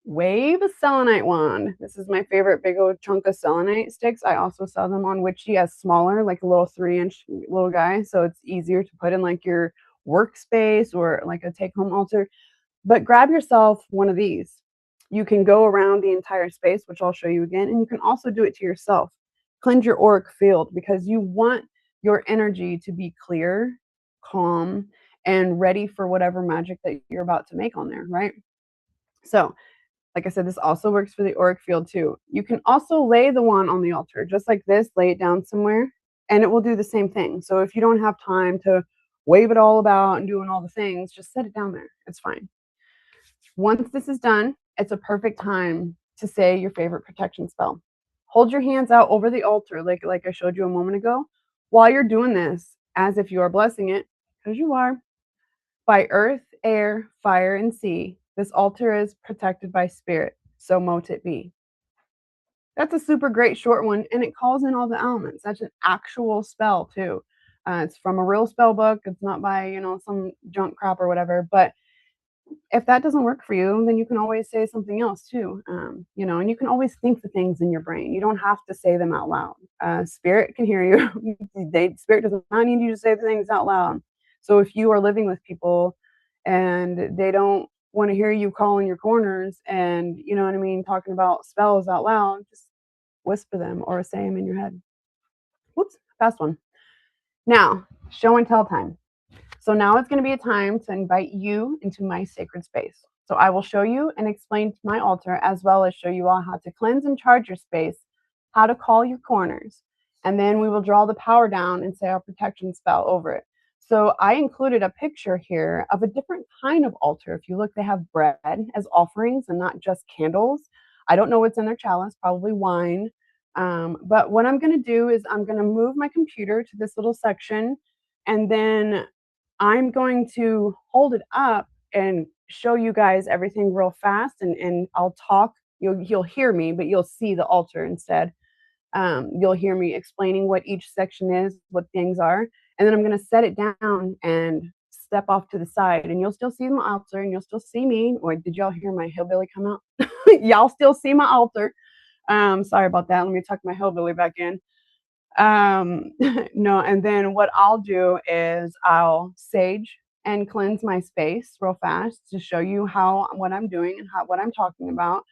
Wave selenite wand. This is my favorite big old chunk of selenite sticks. I also sell them on Witchy as smaller, like a little 3-inch little guy. So it's easier to put in like your workspace or like a take-home altar. But grab yourself one of these. You can go around the entire space, which I'll show you again. And you can also do it to yourself. Cleanse your auric field because you want your energy to be clear, calm, and ready for whatever magic that you're about to make on there, right? So, like I said, this also works for the auric field too. You can also lay the wand on the altar, just like this, lay it down somewhere, and it will do the same thing. So if you don't have time to wave it all about and doing all the things, just set it down there. It's fine. Once this is done, it's a perfect time to say your favorite protection spell. Hold your hands out over the altar, like I showed you a moment ago, while you're doing this, as if you are blessing it, because you are. By earth, air, fire, and sea, this altar is protected by spirit, so mote it be. That's a super great short one, and it calls in all the elements. That's an actual spell, too. It's from a real spell book. It's not by, some junk crap or whatever. But if that doesn't work for you, then you can always say something else, too. And you can always think the things in your brain. You don't have to say them out loud. Spirit can hear you. Spirit does not need you to say the things out loud. So if you are living with people and they don't want to hear you calling your corners and, talking about spells out loud, just whisper them or say them in your head. Whoops, fast one. Now, show and tell time. So now it's going to be a time to invite you into my sacred space. So I will show you and explain my altar, as well as show you all how to cleanse and charge your space, how to call your corners, and then we will draw the power down and say our protection spell over it. So I included a picture here of a different kind of altar. If you look, they have bread as offerings and not just candles. I don't know what's in their chalice, probably wine. But what I'm going to do is I'm going to move my computer to this little section, and then I'm going to hold it up and show you guys everything real fast, and I'll talk. You'll hear me, but you'll see the altar instead. You'll hear me explaining what each section is, what things are, and then I'm going to set it down and step off to the side, and you'll still see my altar, and you'll still see me. Or did y'all hear my hillbilly come out? Y'all still see my altar. Sorry about that. Let me tuck my hillbilly back in. No, and then what I'll do is I'll sage and cleanse my space real fast to show you what I'm doing and what I'm talking about.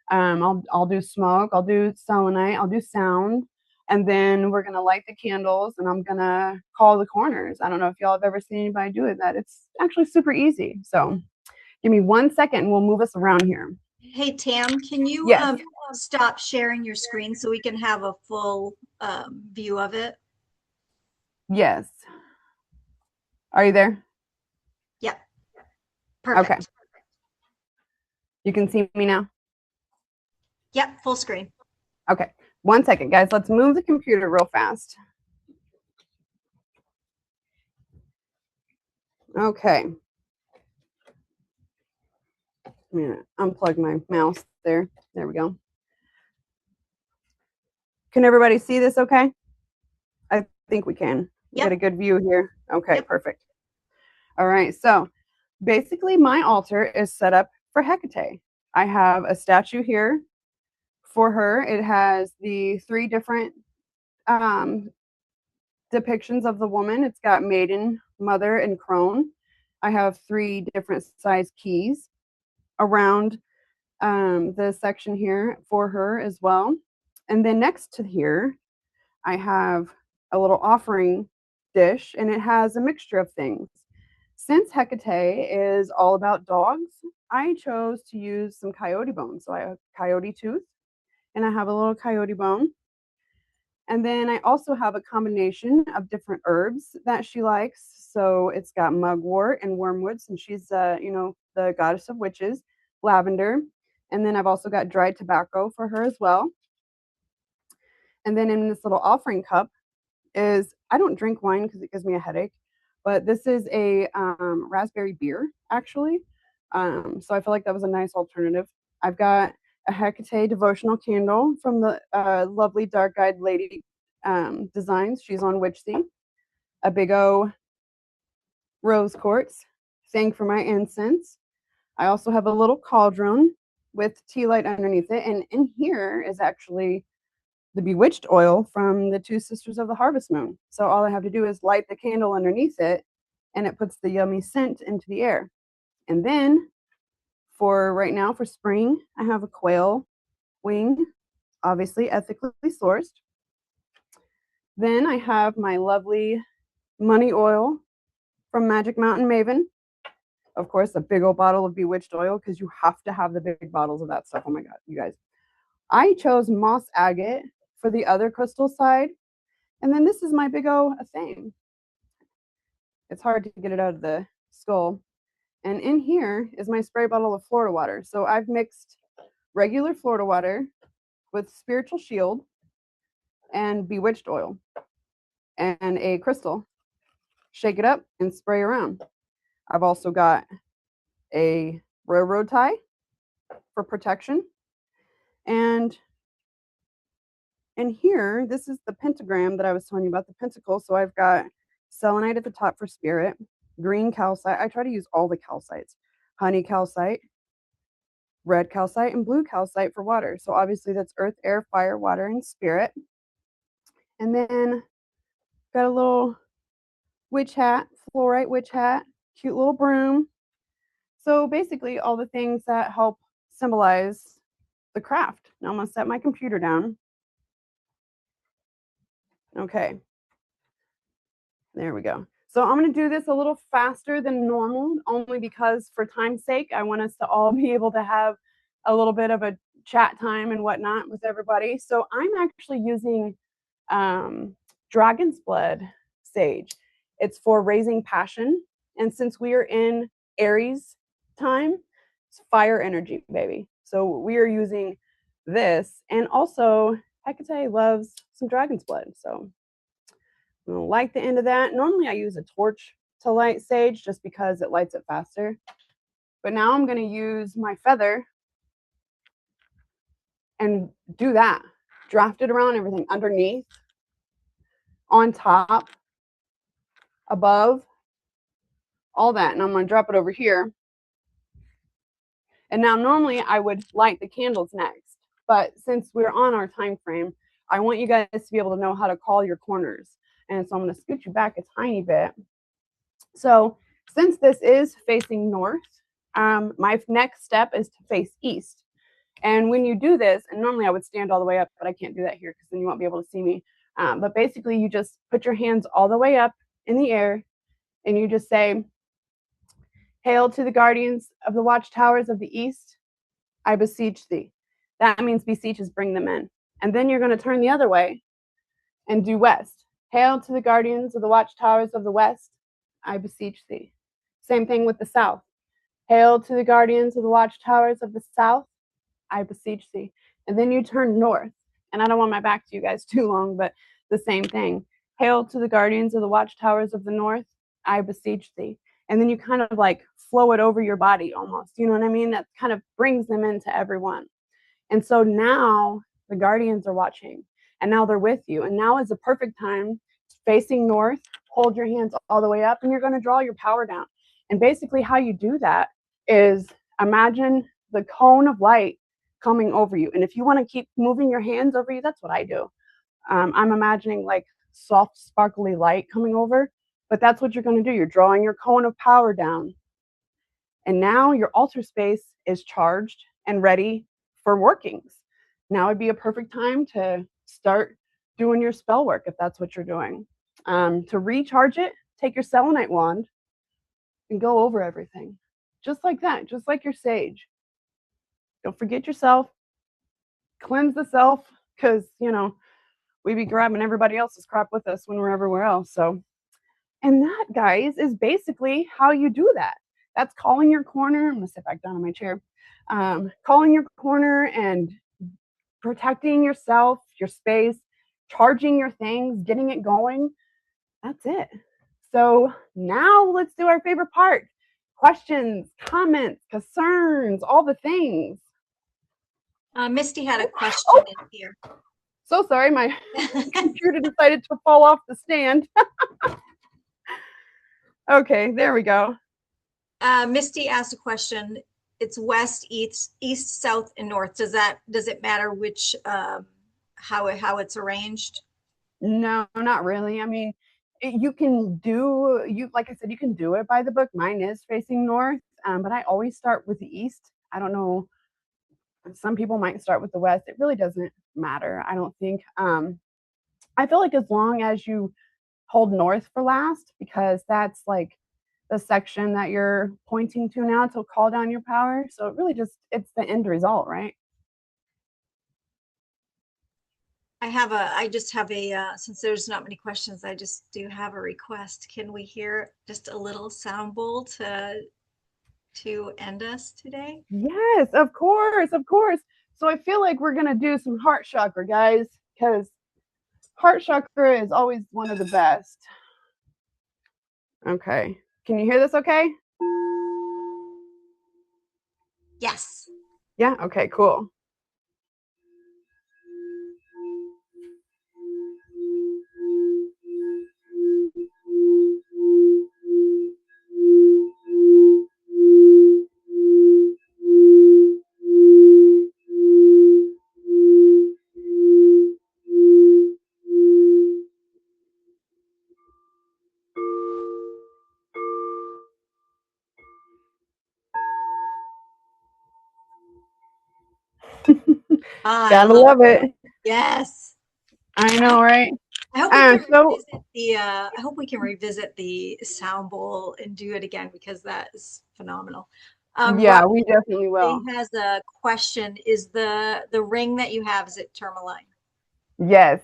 I'll do smoke, I'll do selenite, I'll do sound, and then we're gonna light the candles, and I'm gonna call the corners. I don't know if y'all have ever seen anybody do that. It's actually super easy. So give me 1 second and we'll move us around here. Hey, Tam, can you Yes. stop sharing your screen so we can have a full view of it? Yes. Are you there? Yep. Perfect. Okay. You can see me now? Yep, full screen. Okay. 1 second, guys. Let's move the computer real fast. Okay. I'm going to unplug my mouse there. There we go. Can everybody see this okay? I think we can. Yep. Get a good view here. Okay, yep. Perfect. All right. So basically my altar is set up for Hecate. I have a statue here for her. It has the 3 different depictions of the woman. It's got maiden, mother, and crone. I have 3 different size keys around the section here for her as well. And then next to here, I have a little offering dish, and it has a mixture of things. Since Hecate is all about dogs, I chose to use some coyote bones. So I have coyote tooth, and I have a little coyote bone. And then I also have a combination of different herbs that she likes. So it's got mugwort and wormwood, since she's, the goddess of witches, lavender. And then I've also got dried tobacco for her as well. And then in this little offering cup is, I don't drink wine because it gives me a headache, but this is a raspberry beer, actually. So I feel like that was a nice alternative. I've got a Hecate devotional candle from the lovely Dark Eyed Lady Designs. She's on Witchsea. A big O rose quartz thing for my incense. I also have a little cauldron with tea light underneath it. And in here is actually the bewitched oil from the 2 sisters of the harvest moon. So all I have to do is light the candle underneath it, and it puts the yummy scent into the air. And then for right now, for spring, I have a quail wing, obviously ethically sourced. Then I have my lovely money oil from Magic Mountain Maven. Of course, a big old bottle of bewitched oil, because you have to have the big bottles of that stuff. Oh my God, you guys. I chose moss agate for the other crystal side. And then this is my big O thing. It's hard to get it out of the skull. And in here is my spray bottle of Florida water. So I've mixed regular Florida water with spiritual shield and bewitched oil and a crystal. Shake it up and spray around. I've also got a railroad tie for protection. And in here, this is the pentagram that I was telling you about, the pentacle. So I've got selenite at the top for spirit, green calcite. I try to use all the calcites. Honey calcite, red calcite, and blue calcite for water. So obviously that's earth, air, fire, water, and spirit. And then got a little witch hat, fluorite witch hat, cute little broom. So basically all the things that help symbolize the craft. Now I'm going to set my computer down. Okay. There we go. So I'm going to do this a little faster than normal, only because for time's sake, I want us to all be able to have a little bit of a chat time and whatnot with everybody. So I'm actually using Dragon's Blood sage. It's for raising passion. And since we are in Aries time, it's fire energy, baby. So we are using this. And also, Hecate loves some Dragon's Blood. So I'm gonna light the end of that. Normally I use a torch to light sage just because it lights it faster. But now I'm gonna use my feather and do that. Draft it around everything, underneath, on top, above, all that. And I'm gonna drop it over here. And now normally I would light the candles next. But since we're on our time frame, I want you guys to be able to know how to call your corners. And so I'm going to scoot you back a tiny bit. So since this is facing north, my next step is to face east. And when you do this, and normally I would stand all the way up, but I can't do that here because then you won't be able to see me. But basically you just put your hands all the way up in the air and you just say, "Hail to the guardians of the watchtowers of the east, I beseech thee." That means beseech is bring them in. And then you're going to turn the other way and do west. "Hail to the guardians of the watchtowers of the west, I beseech thee." Same thing with the south. "Hail to the guardians of the watchtowers of the south, I beseech thee." And then you turn north. And I don't want my back to you guys too long, but the same thing. "Hail to the guardians of the watchtowers of the north, I beseech thee." And then you kind of like flow it over your body almost. You know what I mean? That kind of brings them into everyone. And so now the guardians are watching. And now they're with you. And now is the perfect time, facing north, hold your hands all the way up, and you're going to draw your power down. And basically how you do that is imagine the cone of light coming over you. And if you want to keep moving your hands over you, that's what I do. I'm imagining like soft, sparkly light coming over, but that's what you're going to do. You're drawing your cone of power down. And now your altar space is charged and ready for workings. Now would be a perfect time to start doing your spell work if that's what you're doing. To recharge it, take your selenite wand and go over everything. Just like that, just like your sage. Don't forget yourself. Cleanse the self, because, we be grabbing everybody else's crap with us when we're everywhere else. So, and that, guys, is basically how you do that. That's calling your corner. I'm going to sit back down in my chair. Calling your corner and protecting yourself, your space, charging your things, getting it going. That's it. So now let's do our favorite part. Questions, comments, concerns, all the things. Misty had a question in here. So sorry, my computer decided to fall off the stand. Okay, there we go. Misty asked a question. It's west, east, south, and north. Does it matter which how it's arranged? No, not really. I mean, you can do like I said, you can do it by the book. Mine is facing north, but I always start with the east. I don't know. Some people might start with the west. It really doesn't matter, I don't think. I feel like as long as you hold north for last, because that's like the section that you're pointing to now to call down your power. So it really it's the end result, right? I just have a, since there's not many questions, I just do have a request. Can we hear just a little sound bowl to end us today? Yes, of course, of course. So I feel like we're gonna do some heart chakra, guys, because heart chakra is always one of the best. Okay, can you hear this okay? Yes. Yeah, okay, cool. Gotta love it. Yes. I know, right? I hope we can revisit the sound bowl and do it again, because that is phenomenal. Yeah, we definitely will. He has a question. Is the ring that you have, is it tourmaline? Yes.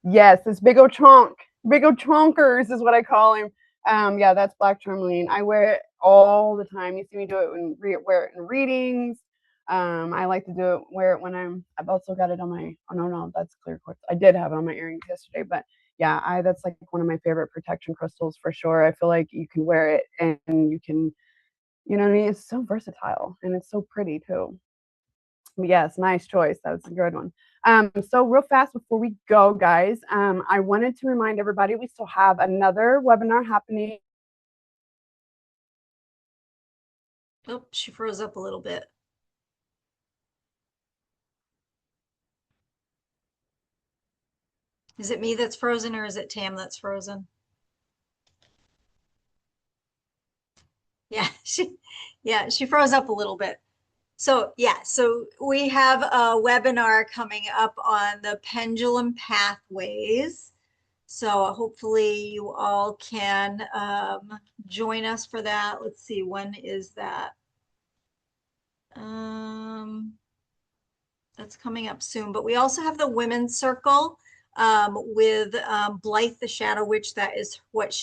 Yes, it's big old chonk. Big old chonkers is what I call him. Yeah, that's black tourmaline. I wear it all the time. You see me do it wear it in readings. I like to wear it when I've also got it on my, oh no, that's clear quartz. I did have it on my earrings yesterday, but yeah, that's like one of my favorite protection crystals for sure. I feel like you can wear it and you can, you know what I mean? It's so versatile and it's so pretty too. Yes, nice choice. That was a good one. So real fast before we go, guys, I wanted to remind everybody we still have another webinar happening. Oh, she froze up a little bit. Is it me that's frozen, or is it Tam that's frozen? Yeah, she froze up a little bit. So yeah, so we have a webinar coming up on the pendulum pathways. So hopefully you all can join us for that. Let's see, when is that? That's coming up soon. But we also have the Women's Circle with Blythe the Shadow Witch. That is what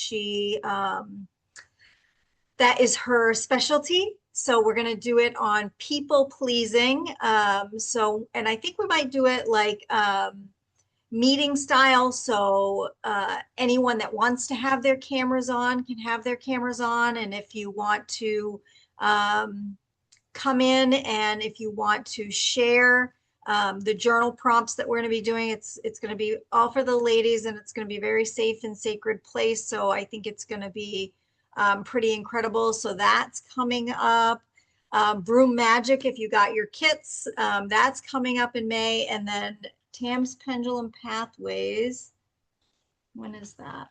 that is her specialty. So we're going to do it on people pleasing. And I think we might do it like meeting style. So anyone that wants to have their cameras on can have their cameras on. And if you want to come in and if you want to share the journal prompts that we're going to be doing, it's going to be all for the ladies, and it's going to be very safe and sacred place. So I think it's going to be pretty incredible. So that's coming up. Broom Magic, if you got your kits, that's coming up in May. And then Tam's Pendulum Pathways. When is that?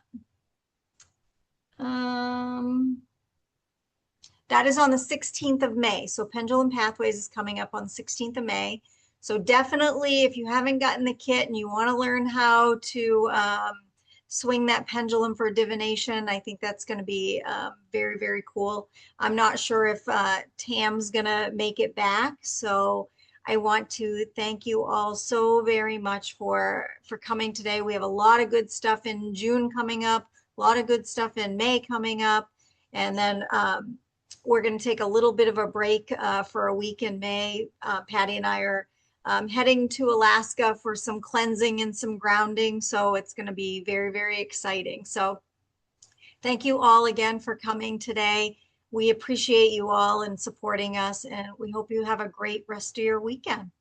That is on the 16th of May. So Pendulum Pathways is coming up on the 16th of May. So definitely, if you haven't gotten the kit and you want to learn how to swing that pendulum for divination, I think that's going to be very, very cool. I'm not sure if Tam's going to make it back. So I want to thank you all so very much for coming today. We have a lot of good stuff in June coming up, a lot of good stuff in May coming up. And then we're going to take a little bit of a break for a week in May. Patty and I are heading to Alaska for some cleansing and some grounding. So it's going to be very, very exciting. So thank you all again for coming today. We appreciate you all and supporting us, and we hope you have a great rest of your weekend.